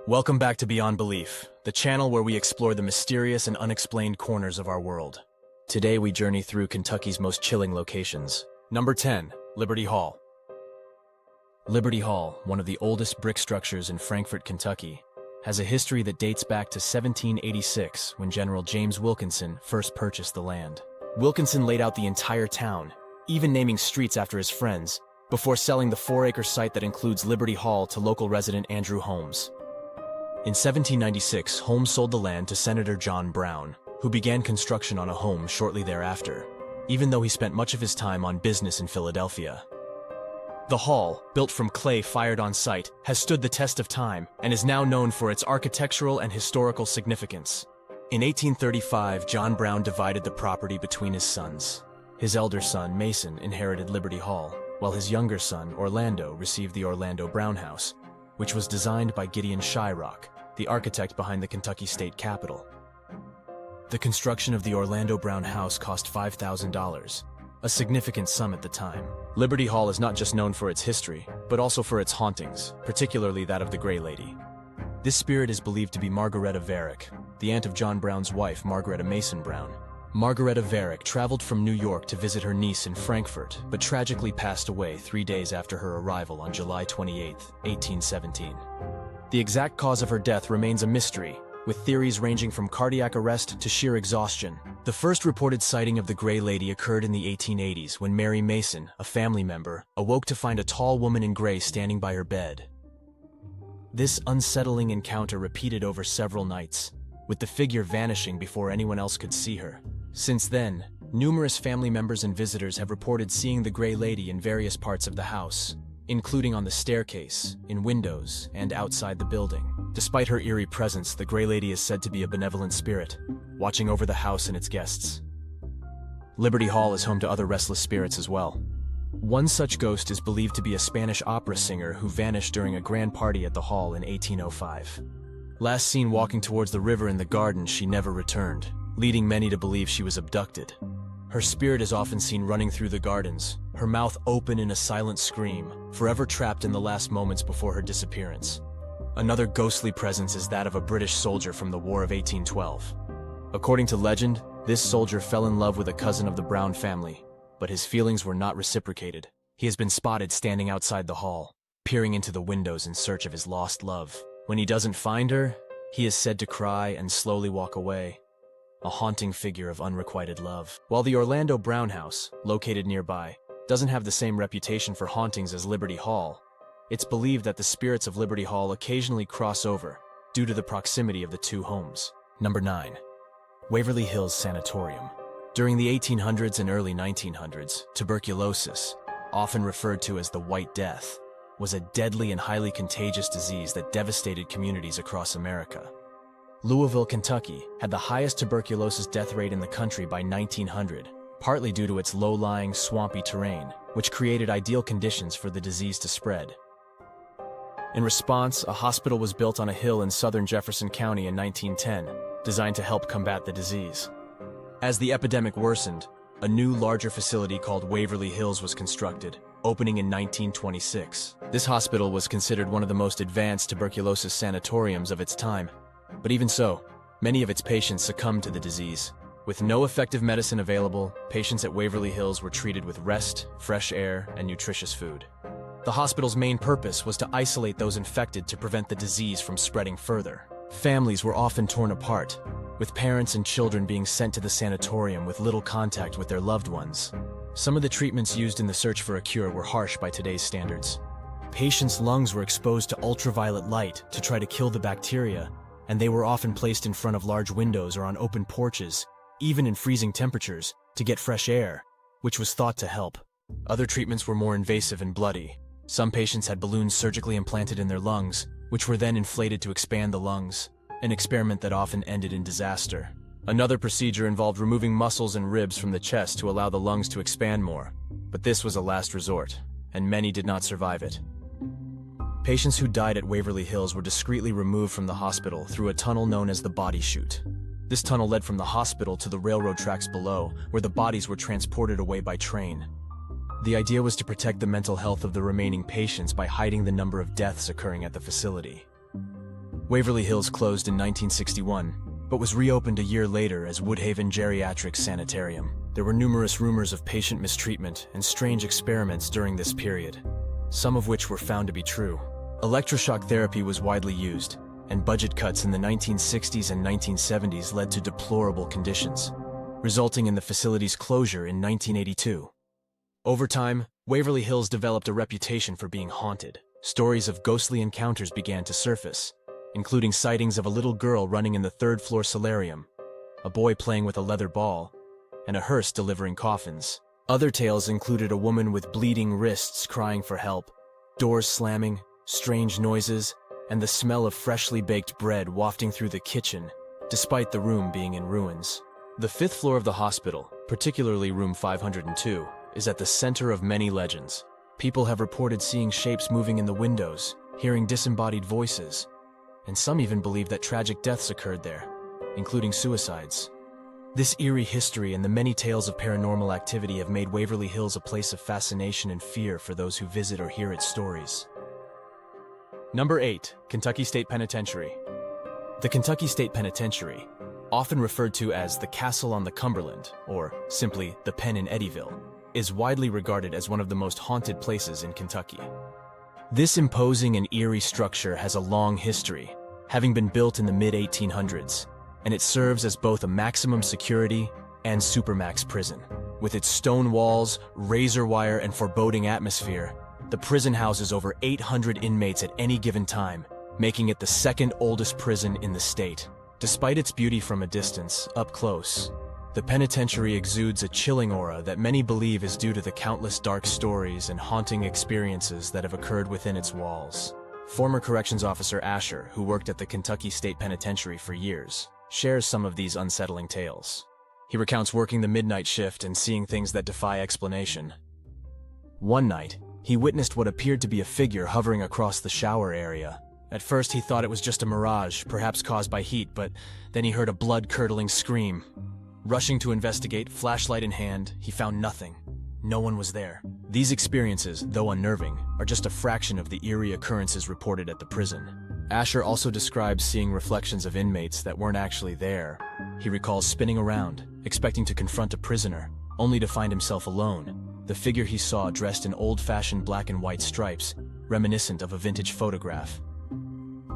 Welcome back to Beyond Belief, the channel where we explore the mysterious and unexplained corners of our world. Today we journey through Kentucky's most chilling locations. Number 10. Liberty Hall. Liberty Hall, one of the oldest brick structures in Frankfort, Kentucky, has a history that dates back to 1786 when General James Wilkinson first purchased the land. Wilkinson laid out the entire town, even naming streets after his friends, before selling the 4-acre site that includes Liberty Hall to local resident Andrew Holmes. In 1796, Holmes sold the land to Senator John Brown, who began construction on a home shortly thereafter, even though he spent much of his time on business in Philadelphia. The hall, built from clay fired on site, has stood the test of time and is now known for its architectural and historical significance. In 1835, John Brown divided the property between his sons. His elder son, Mason, inherited Liberty Hall, while his younger son, Orlando, received the Orlando Brown House, which was designed by Gideon Shyrock, the architect behind the Kentucky State Capitol. The construction of the Orlando Brown House cost $5,000, a significant sum at the time. Liberty Hall is not just known for its history, but also for its hauntings, particularly that of the Gray Lady. This spirit is believed to be Margaretta Varick, the aunt of John Brown's wife, Margaretta Mason Brown. Margaretta Varick traveled from New York to visit her niece in Frankfort, but tragically passed away 3 days after her arrival on July 28, 1817. The exact cause of her death remains a mystery, with theories ranging from cardiac arrest to sheer exhaustion. The first reported sighting of the Gray Lady occurred in the 1880s when Mary Mason, a family member, awoke to find a tall woman in gray standing by her bed. This unsettling encounter repeated over several nights, with the figure vanishing before anyone else could see her. Since then, numerous family members and visitors have reported seeing the Gray Lady in various parts of the house, including on the staircase, in windows, and outside the building. Despite her eerie presence, the Gray Lady is said to be a benevolent spirit, watching over the house and its guests. Liberty Hall is home to other restless spirits as well. One such ghost is believed to be a Spanish opera singer who vanished during a grand party at the hall in 1805. Last seen walking towards the river in the garden, she never returned, leading many to believe she was abducted. Her spirit is often seen running through the gardens, her mouth open in a silent scream, forever trapped in the last moments before her disappearance. Another ghostly presence is that of a British soldier from the War of 1812. According to legend, this soldier fell in love with a cousin of the Brown family, but his feelings were not reciprocated. He has been spotted standing outside the hall, peering into the windows in search of his lost love. When he doesn't find her, he is said to cry and slowly walk away, a haunting figure of unrequited love. While the Orlando Brown House, located nearby, doesn't have the same reputation for hauntings as Liberty Hall, it's believed that the spirits of Liberty Hall occasionally cross over due to the proximity of the two homes. Number 9. Waverly Hills Sanatorium. During the 1800s and early 1900s, tuberculosis, often referred to as the White Death, was a deadly and highly contagious disease that devastated communities across America. Louisville, Kentucky, had the highest tuberculosis death rate in the country by 1900, partly due to its low-lying, swampy terrain, which created ideal conditions for the disease to spread. In response, a hospital was built on a hill in southern Jefferson County in 1910, designed to help combat the disease. As the epidemic worsened, a new, larger facility called Waverly Hills was constructed, opening in 1926. This hospital was considered one of the most advanced tuberculosis sanatoriums of its time. But even so, many of its patients succumbed to the disease. With no effective medicine available, patients at Waverly Hills were treated with rest, fresh air, and nutritious food. The hospital's main purpose was to isolate those infected to prevent the disease from spreading further. Families were often torn apart, with parents and children being sent to the sanatorium with little contact with their loved ones. Some of the treatments used in the search for a cure were harsh by today's standards. Patients' lungs were exposed to ultraviolet light to try to kill the bacteria, and they were often placed in front of large windows or on open porches, even in freezing temperatures, to get fresh air, which was thought to help. Other treatments were more invasive and bloody. Some patients had balloons surgically implanted in their lungs, which were then inflated to expand the lungs, an experiment that often ended in disaster. Another procedure involved removing muscles and ribs from the chest to allow the lungs to expand more, but this was a last resort, and many did not survive it. Patients who died at Waverly Hills were discreetly removed from the hospital through a tunnel known as the body chute. This tunnel led from the hospital to the railroad tracks below, where the bodies were transported away by train. The idea was to protect the mental health of the remaining patients by hiding the number of deaths occurring at the facility. Waverly Hills closed in 1961, but was reopened a year later as Woodhaven Geriatric Sanatorium. There were numerous rumors of patient mistreatment and strange experiments during this period, some of which were found to be true. Electroshock therapy was widely used, and budget cuts in the 1960s and 1970s led to deplorable conditions, resulting in the facility's closure in 1982. Over time, Waverly Hills developed a reputation for being haunted. Stories of ghostly encounters began to surface, including sightings of a little girl running in the third-floor solarium, a boy playing with a leather ball, and a hearse delivering coffins. Other tales included a woman with bleeding wrists crying for help, doors slamming, strange noises, and the smell of freshly baked bread wafting through the kitchen, despite the room being in ruins. The fifth floor of the hospital, particularly room 502, is at the center of many legends. People have reported seeing shapes moving in the windows, hearing disembodied voices, and some even believe that tragic deaths occurred there, including suicides. This eerie history and the many tales of paranormal activity have made Waverly Hills a place of fascination and fear for those who visit or hear its stories. Number 8. Kentucky State Penitentiary. The Kentucky State Penitentiary, often referred to as the Castle on the Cumberland, or simply the Pen in Eddyville, is widely regarded as one of the most haunted places in Kentucky. This imposing and eerie structure has a long history, having been built in the mid-1800s, and it serves as both a maximum security and supermax prison. With its stone walls, razor wire, and foreboding atmosphere, the prison houses over 800 inmates at any given time, making it the second oldest prison in the state. Despite its beauty from a distance, up close, the penitentiary exudes a chilling aura that many believe is due to the countless dark stories and haunting experiences that have occurred within its walls. Former corrections officer Asher, who worked at the Kentucky State Penitentiary for years, shares some of these unsettling tales. He recounts working the midnight shift and seeing things that defy explanation. One night, he witnessed what appeared to be a figure hovering across the shower area. At first, he thought it was just a mirage, perhaps caused by heat, but then he heard a blood-curdling scream. Rushing to investigate, flashlight in hand, he found nothing. No one was there. These experiences, though unnerving, are just a fraction of the eerie occurrences reported at the prison. Asher also describes seeing reflections of inmates that weren't actually there. He recalls spinning around, expecting to confront a prisoner, only to find himself alone. The figure he saw dressed in old-fashioned black and white stripes, reminiscent of a vintage photograph.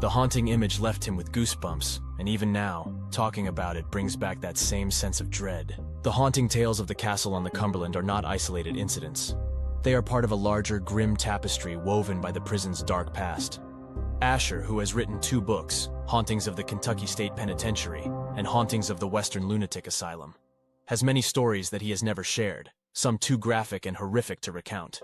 The haunting image left him with goosebumps, and even now, talking about it brings back that same sense of dread. The haunting tales of the castle on the Cumberland are not isolated incidents. They are part of a larger, grim tapestry woven by the prison's dark past. Asher, who has written 2 books, Hauntings of the Kentucky State Penitentiary and Hauntings of the Western Lunatic Asylum, has many stories that he has never shared, some too graphic and horrific to recount.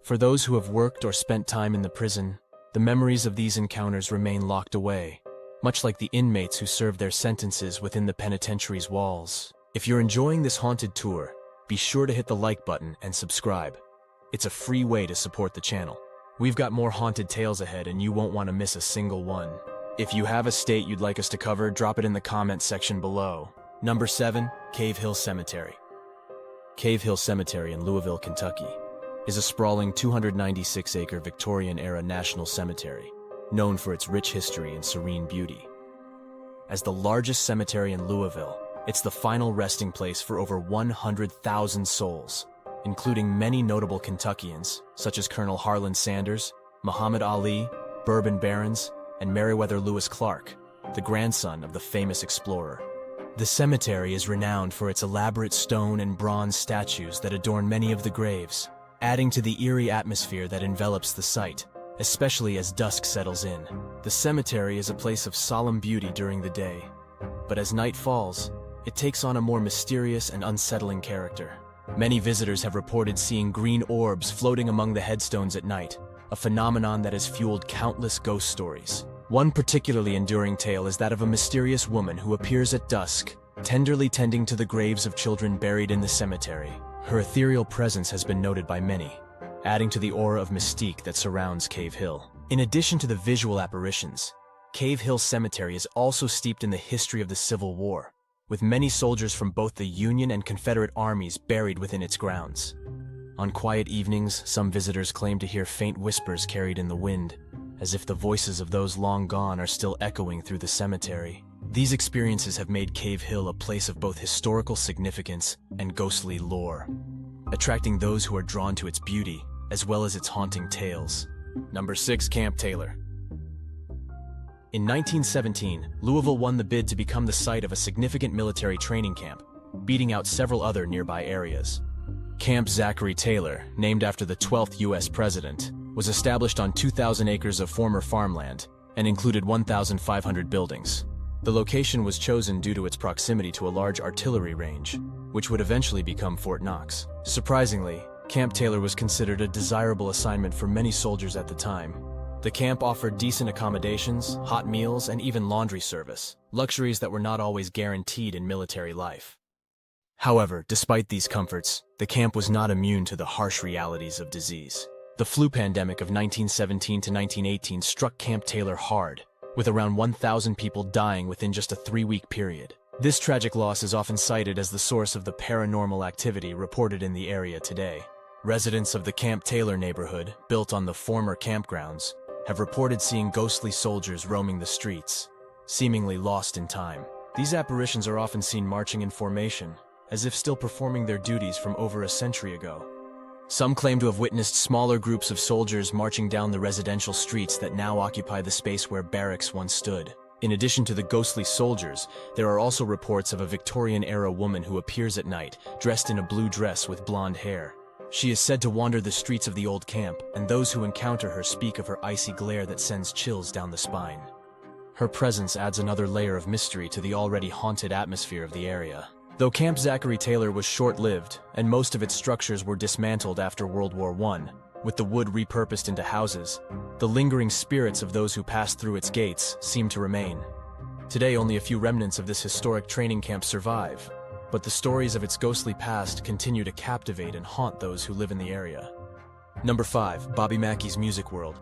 For those who have worked or spent time in the prison, the memories of these encounters remain locked away, much like the inmates who served their sentences within the penitentiary's walls. If you're enjoying this haunted tour, be sure to hit the like button and subscribe. It's a free way to support the channel. We've got more haunted tales ahead and you won't want to miss a single one. If you have a state you'd like us to cover, drop it in the comments section below. Number 7. Cave Hill Cemetery. Cave Hill Cemetery in Louisville, Kentucky, is a sprawling 296-acre Victorian-era national cemetery, known for its rich history and serene beauty. As the largest cemetery in Louisville, it's the final resting place for over 100,000 souls, including many notable Kentuckians, such as Colonel Harlan Sanders, Muhammad Ali, Bourbon Barons, and Meriwether Lewis Clark, the grandson of the famous explorer. The cemetery is renowned for its elaborate stone and bronze statues that adorn many of the graves, adding to the eerie atmosphere that envelops the site, especially as dusk settles in. The cemetery is a place of solemn beauty during the day, but as night falls, it takes on a more mysterious and unsettling character. Many visitors have reported seeing green orbs floating among the headstones at night, a phenomenon that has fueled countless ghost stories. One particularly enduring tale is that of a mysterious woman who appears at dusk, tenderly tending to the graves of children buried in the cemetery. Her ethereal presence has been noted by many, adding to the aura of mystique that surrounds Cave Hill. In addition to the visual apparitions, Cave Hill Cemetery is also steeped in the history of the Civil War, with many soldiers from both the Union and Confederate armies buried within its grounds. On quiet evenings, some visitors claim to hear faint whispers carried in the wind, as if the voices of those long gone are still echoing through the cemetery. These experiences have made Cave Hill a place of both historical significance and ghostly lore, attracting those who are drawn to its beauty as well as its haunting tales. Number 6. Camp Taylor. In 1917, Louisville won the bid to become the site of a significant military training camp, beating out several other nearby areas. Camp Zachary Taylor, named after the 12th U.S. president, was established on 2,000 acres of former farmland and included 1,500 buildings. The location was chosen due to its proximity to a large artillery range, which would eventually become Fort Knox. Surprisingly, Camp Taylor was considered a desirable assignment for many soldiers at the time. The camp offered decent accommodations, hot meals, and even laundry service, luxuries that were not always guaranteed in military life. However, despite these comforts, the camp was not immune to the harsh realities of disease. The flu pandemic of 1917 to 1918 struck Camp Taylor hard, with around 1,000 people dying within just a 3-week period. This tragic loss is often cited as the source of the paranormal activity reported in the area today. Residents of the Camp Taylor neighborhood, built on the former campgrounds, have reported seeing ghostly soldiers roaming the streets, seemingly lost in time. These apparitions are often seen marching in formation, as if still performing their duties from over a century ago. Some claim to have witnessed smaller groups of soldiers marching down the residential streets that now occupy the space where barracks once stood. In addition to the ghostly soldiers, there are also reports of a Victorian-era woman who appears at night, dressed in a blue dress with blonde hair. She is said to wander the streets of the old camp, and those who encounter her speak of her icy glare that sends chills down the spine. Her presence adds another layer of mystery to the already haunted atmosphere of the area. Though Camp Zachary Taylor was short-lived, and most of its structures were dismantled after World War I, with the wood repurposed into houses, the lingering spirits of those who passed through its gates seem to remain. Today, only a few remnants of this historic training camp survive, but the stories of its ghostly past continue to captivate and haunt those who live in the area. Number 5. Bobby Mackey's Music World.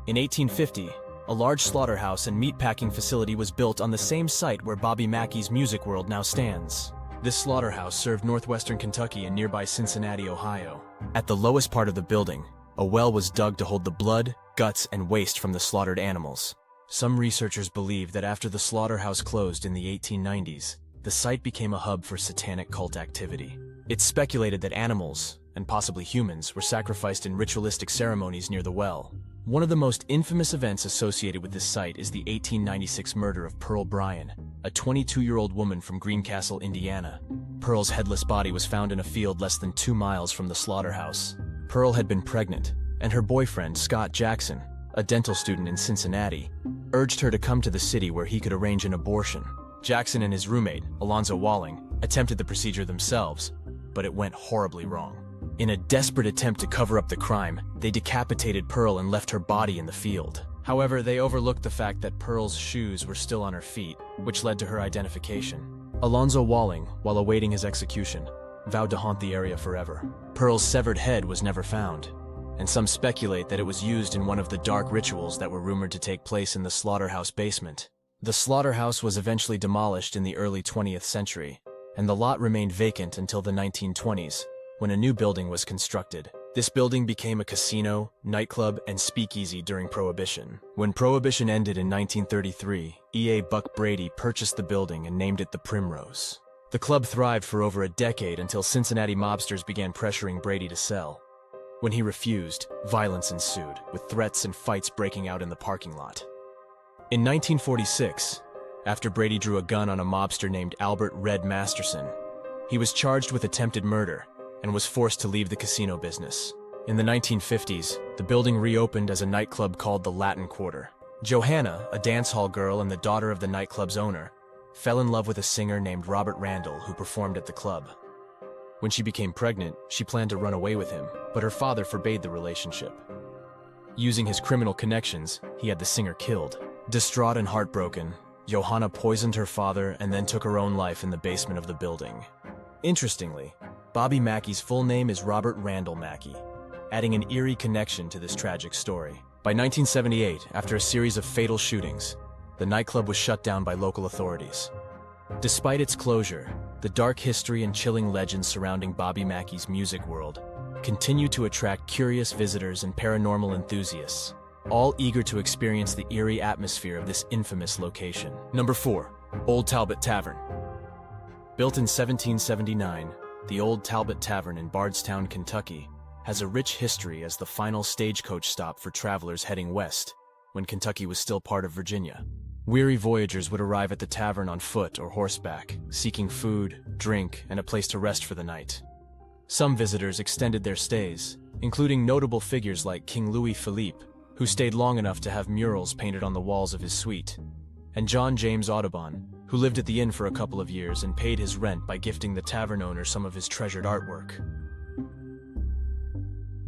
In 1850, a large slaughterhouse and meatpacking facility was built on the same site where Bobby Mackey's Music World now stands. This slaughterhouse served northwestern Kentucky and nearby Cincinnati, Ohio. At the lowest part of the building, a well was dug to hold the blood, guts, and waste from the slaughtered animals. Some researchers believe that after the slaughterhouse closed in the 1890s, the site became a hub for satanic cult activity. It's speculated that animals, and possibly humans, were sacrificed in ritualistic ceremonies near the well. One of the most infamous events associated with this site is the 1896 murder of Pearl Bryan, a 22-year-old woman from Greencastle, Indiana. Pearl's headless body was found in a field less than 2 miles from the slaughterhouse. Pearl had been pregnant, and her boyfriend, Scott Jackson, a dental student in Cincinnati, urged her to come to the city where he could arrange an abortion. Jackson and his roommate, Alonzo Walling, attempted the procedure themselves, but it went horribly wrong. In a desperate attempt to cover up the crime, they decapitated Pearl and left her body in the field. However, they overlooked the fact that Pearl's shoes were still on her feet, which led to her identification. Alonzo Walling, while awaiting his execution, vowed to haunt the area forever. Pearl's severed head was never found, and some speculate that it was used in one of the dark rituals that were rumored to take place in the slaughterhouse basement. The slaughterhouse was eventually demolished in the early 20th century, and the lot remained vacant until the 1920s, when a new building was constructed. This building became a casino, nightclub, and speakeasy during Prohibition. When Prohibition ended in 1933, E.A. Buck Brady purchased the building and named it the Primrose. The club thrived for over a decade until Cincinnati mobsters began pressuring Brady to sell. When he refused, violence ensued, with threats and fights breaking out in the parking lot. In 1946, after Brady drew a gun on a mobster named Albert Red Masterson, he was charged with attempted murder and was forced to leave the casino business. In the 1950s, the building reopened as a nightclub called the Latin Quarter. Johanna, a dance hall girl and the daughter of the nightclub's owner, fell in love with a singer named Robert Randall who performed at the club. When she became pregnant, she planned to run away with him, but her father forbade the relationship. Using his criminal connections, he had the singer killed. Distraught and heartbroken, Johanna poisoned her father and then took her own life in the basement of the building. Interestingly, Bobby Mackey's full name is Robert Randall Mackey, adding an eerie connection to this tragic story. By 1978, after a series of fatal shootings, the nightclub was shut down by local authorities. Despite its closure, the dark history and chilling legends surrounding Bobby Mackey's Music World continue to attract curious visitors and paranormal enthusiasts. all eager to experience the eerie atmosphere of this infamous location. Number 4. Old Talbot Tavern. Built in 1779, the Old Talbot Tavern in Bardstown, Kentucky, has a rich history as the final stagecoach stop for travelers heading west, when Kentucky was still part of Virginia. Weary voyagers would arrive at the tavern on foot or horseback, seeking food, drink, and a place to rest for the night. Some visitors extended their stays, including notable figures like King Louis Philippe, who stayed long enough to have murals painted on the walls of his suite, and John James Audubon, who lived at the inn for a couple of years and paid his rent by gifting the tavern owner some of his treasured artwork.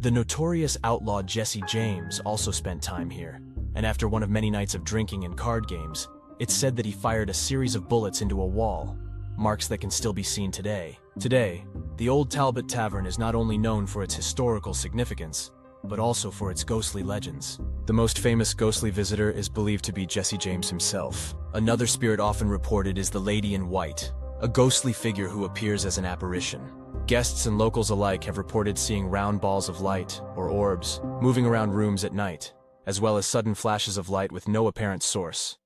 The notorious outlaw Jesse James also spent time here, and after one of many nights of drinking and card games, it's said that he fired a series of bullets into a wall, marks that can still be seen today. Today, the Old Talbot Tavern is not only known for its historical significance, but also for its ghostly legends. The most famous ghostly visitor is believed to be Jesse James himself. Another spirit often reported is the Lady in White, a ghostly figure who appears as an apparition. Guests and locals alike have reported seeing round balls of light, or orbs, moving around rooms at night, as well as sudden flashes of light with no apparent source.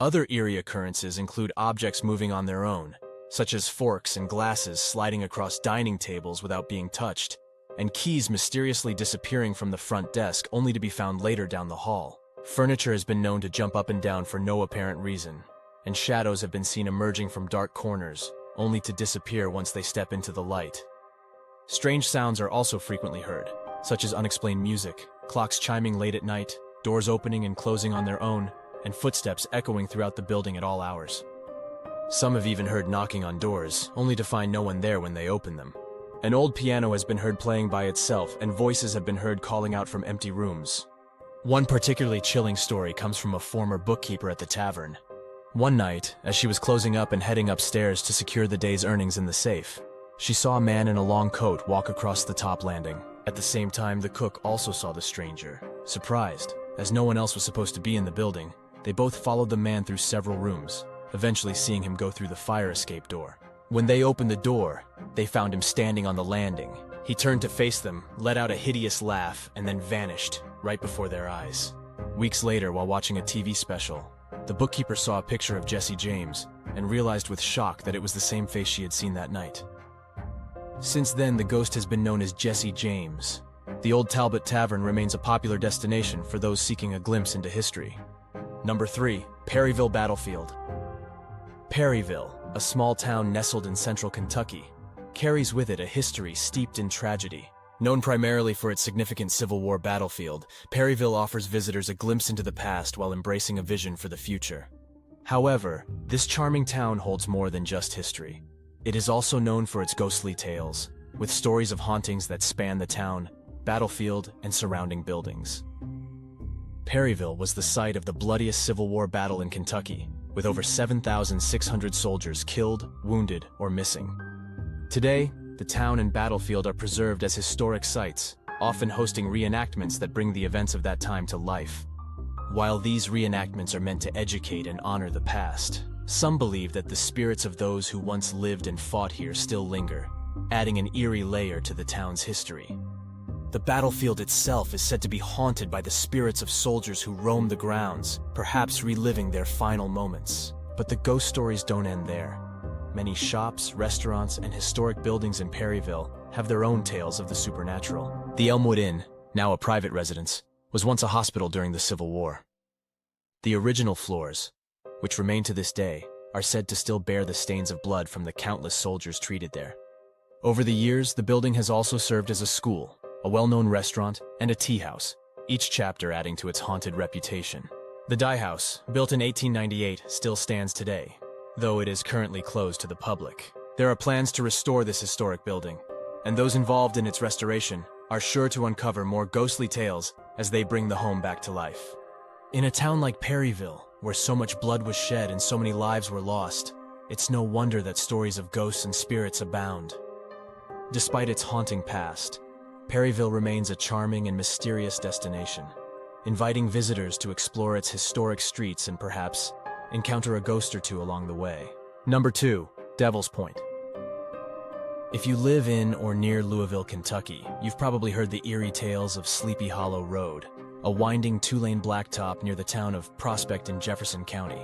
Other eerie occurrences include objects moving on their own, such as forks and glasses sliding across dining tables without being touched, and keys mysteriously disappearing from the front desk only to be found later down the hall. Furniture has been known to jump up and down for no apparent reason, and shadows have been seen emerging from dark corners, only to disappear once they step into the light. Strange sounds are also frequently heard, such as unexplained music, clocks chiming late at night, doors opening and closing on their own, and footsteps echoing throughout the building at all hours. Some have even heard knocking on doors, only to find no one there when they open them. An old piano has been heard playing by itself, and voices have been heard calling out from empty rooms. One particularly chilling story comes from a former bookkeeper at the tavern. One night, as she was closing up and heading upstairs to secure the day's earnings in the safe, she saw a man in a long coat walk across the top landing. At the same time, the cook also saw the stranger. Surprised, as no one else was supposed to be in the building, they both followed the man through several rooms, eventually seeing him go through the fire escape door. When they opened the door, they found him standing on the landing. He turned to face them, let out a hideous laugh, and then vanished right before their eyes. Weeks later, while watching a TV special, the bookkeeper saw a picture of Jesse James and realized with shock that it was the same face she had seen that night. Since then, the ghost has been known as Jesse James. The Old Talbot Tavern remains a popular destination for those seeking a glimpse into history. Number 3. Perryville Battlefield. Perryville, a small town nestled in central Kentucky, carries with it a history steeped in tragedy. Known primarily for its significant Civil War battlefield, Perryville offers visitors a glimpse into the past while embracing a vision for the future. However, this charming town holds more than just history. It is also known for its ghostly tales, with stories of hauntings that span the town, battlefield, and surrounding buildings. Perryville was the site of the bloodiest Civil War battle in Kentucky, with over 7,600 soldiers killed, wounded, or missing. Today, the town and battlefield are preserved as historic sites, often hosting reenactments that bring the events of that time to life. While these reenactments are meant to educate and honor the past, some believe that the spirits of those who once lived and fought here still linger, adding an eerie layer to the town's history. The battlefield itself is said to be haunted by the spirits of soldiers who roam the grounds, perhaps reliving their final moments. But the ghost stories don't end there. Many shops, restaurants, and historic buildings in Perryville have their own tales of the supernatural. The Elmwood Inn, now a private residence, was once a hospital during the Civil War. The original floors, which remain to this day, are said to still bear the stains of blood from the countless soldiers treated there. Over the years, the building has also served as a school, a well-known restaurant, and a tea house, each chapter adding to its haunted reputation. The Dye House, built in 1898, still stands today, though it is currently closed to the public. There are plans to restore this historic building, and those involved in its restoration are sure to uncover more ghostly tales as they bring the home back to life. In a town like Perryville, where so much blood was shed and so many lives were lost, it's no wonder that stories of ghosts and spirits abound. Despite its haunting past, Perryville remains a charming and mysterious destination, inviting visitors to explore its historic streets and perhaps encounter a ghost or two along the way. Number 2. Devil's Point. If you live in or near Louisville, Kentucky, you've probably heard the eerie tales of Sleepy Hollow Road, a winding two-lane blacktop near the town of Prospect in Jefferson County.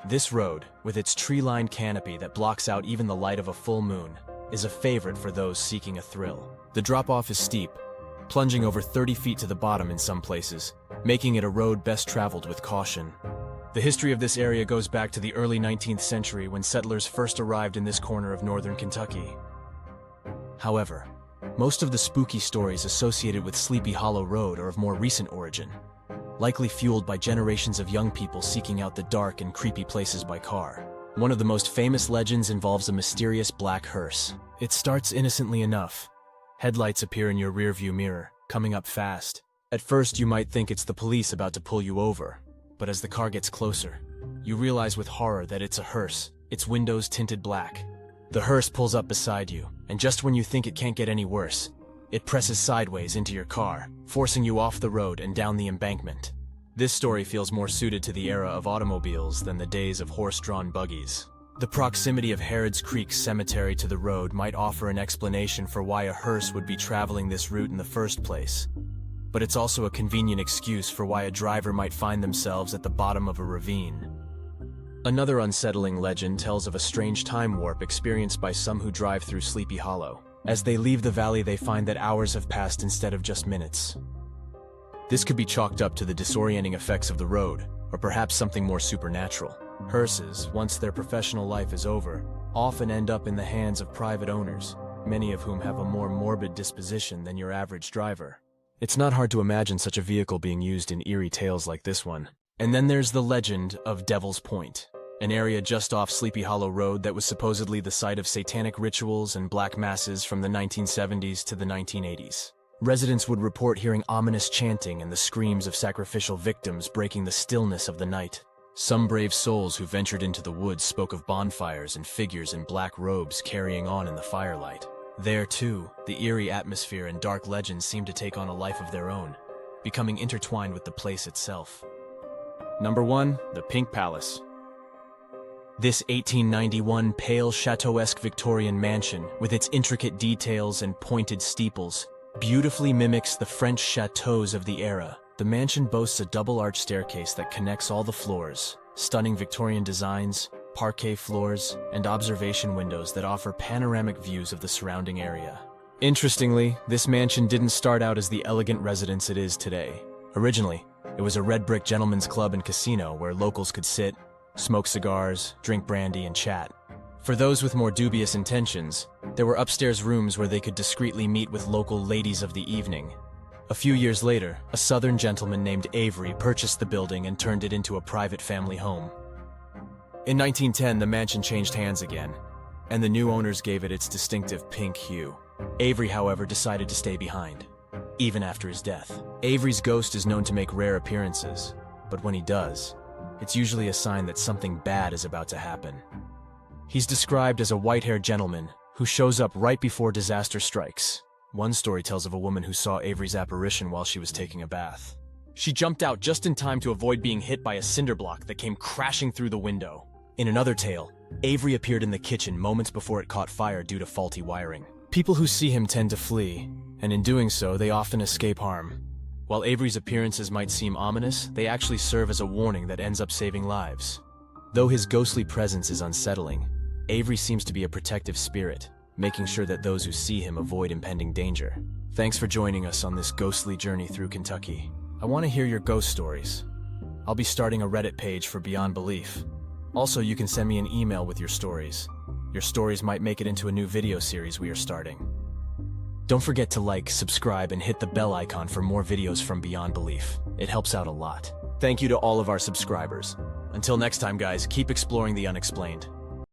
This road, with its tree-lined canopy that blocks out even the light of a full moon, is a favorite for those seeking a thrill. The drop-off is steep, plunging over 30 feet to the bottom in some places, making it a road best traveled with caution. The history of this area goes back to the early 19th century when settlers first arrived in this corner of northern Kentucky. However, most of the spooky stories associated with Sleepy Hollow Road are of more recent origin, likely fueled by generations of young people seeking out the dark and creepy places by car. One of the most famous legends involves a mysterious black hearse. It starts innocently enough. Headlights appear in your rearview mirror, coming up fast. At first, you might think it's the police about to pull you over, but as the car gets closer, you realize with horror that it's a hearse, its windows tinted black. The hearse pulls up beside you, and just when you think it can't get any worse, it presses sideways into your car, forcing you off the road and down the embankment. This story feels more suited to the era of automobiles than the days of horse-drawn buggies. The proximity of Harrods Creek Cemetery to the road might offer an explanation for why a hearse would be traveling this route in the first place, but it's also a convenient excuse for why a driver might find themselves at the bottom of a ravine. Another unsettling legend tells of a strange time warp experienced by some who drive through Sleepy Hollow. As they leave the valley, they find that hours have passed instead of just minutes. This could be chalked up to the disorienting effects of the road, or perhaps something more supernatural. Hearses, once their professional life is over, often end up in the hands of private owners, many of whom have a more morbid disposition than your average driver. It's not hard to imagine such a vehicle being used in eerie tales like this one. And then there's the legend of Devil's Point, an area just off Sleepy Hollow Road that was supposedly the site of satanic rituals and black masses from the 1970s to the 1980s. Residents would report hearing ominous chanting and the screams of sacrificial victims breaking the stillness of the night. Some brave souls who ventured into the woods spoke of bonfires and figures in black robes carrying on in the firelight. There, too, the eerie atmosphere and dark legends seemed to take on a life of their own, becoming intertwined with the place itself. Number 1. The Pink Palace. This 1891 pale chateau-esque Victorian mansion, with its intricate details and pointed steeples, beautifully mimics the French chateaux of the era. The mansion boasts a double-arched staircase that connects all the floors, stunning Victorian designs, parquet floors, and observation windows that offer panoramic views of the surrounding area. Interestingly, this mansion didn't start out as the elegant residence it is today. Originally, it was a red brick gentleman's club and casino where locals could sit, smoke cigars, drink brandy, and chat. For those with more dubious intentions, there were upstairs rooms where they could discreetly meet with local ladies of the evening. A few years later, a southern gentleman named Avery purchased the building and turned it into a private family home. In 1910, the mansion changed hands again, and the new owners gave it its distinctive pink hue. Avery, however, decided to stay behind, even after his death. Avery's ghost is known to make rare appearances, but when he does, it's usually a sign that something bad is about to happen. He's described as a white-haired gentleman who shows up right before disaster strikes. One story tells of a woman who saw Avery's apparition while she was taking a bath. She jumped out just in time to avoid being hit by a cinder block that came crashing through the window. In another tale, Avery appeared in the kitchen moments before it caught fire due to faulty wiring. People who see him tend to flee, and in doing so, they often escape harm. While Avery's appearances might seem ominous, they actually serve as a warning that ends up saving lives. Though his ghostly presence is unsettling, Avery seems to be a protective spirit, making sure that those who see him avoid impending danger. Thanks for joining us on this ghostly journey through Kentucky. I want to hear your ghost stories. I'll be starting a Reddit page for Beyond Belief. Also, you can send me an email with your stories. Your stories might make it into a new video series we are starting. Don't forget to like, subscribe, and hit the bell icon for more videos from Beyond Belief. It helps out a lot. Thank you to all of our subscribers. Until next time, guys, keep exploring the unexplained.